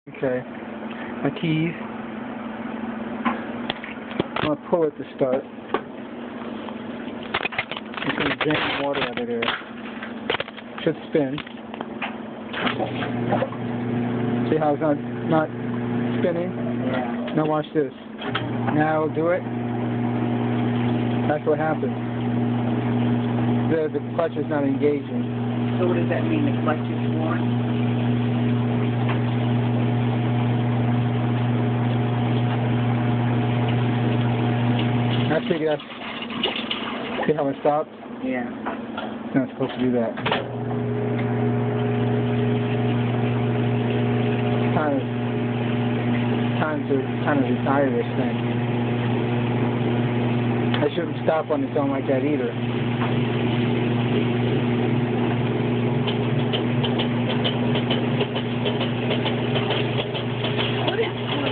Okay, my keys. I'm going to pull it to start. It's going to drain the water out of there. Should spin. See how it's not spinning? Yeah. Now watch this. Now I'll do it. That's what happens. The clutch is not engaging. So what does that mean? The clutch is worn? I figured that's... See how it stopped? Yeah. It's not supposed to do that. Time to kind of retire this thing. I shouldn't stop on its own like that either.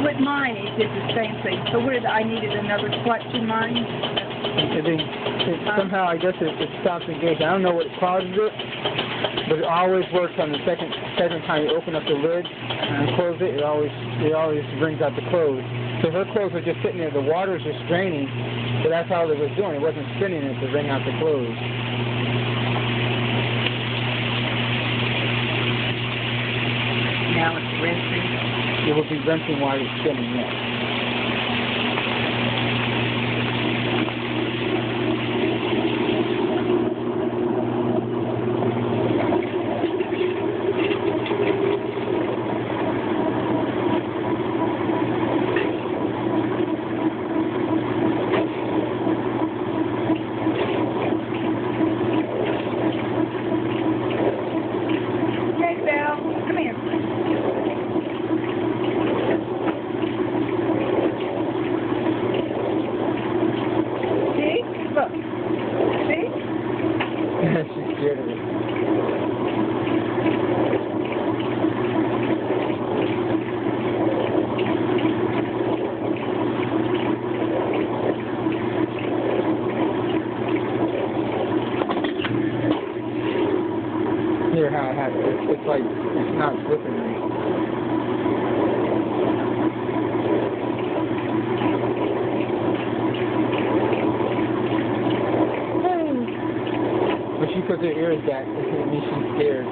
With mine, it did the same thing. So what did I needed another clutch in mine? Somehow, I guess it stops engaging. I don't know what causes it, but it always works on the second time you open up the lid and close it. It always brings out the clothes. So her clothes were just sitting there. The water was just draining, but that's all it was doing. It wasn't spinning it to bring out the clothes. Now it's rinsing. It will be rinsing while it's spinning, yes. Hey, Belle, come here. Look. See? She's scared of it. Here, how it happens. It's like, it's not slipping me. When she puts her ears back, it means she's scared.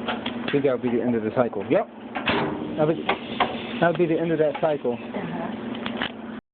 I think that'll be the end of the cycle. Yep. That'll be the end of that cycle.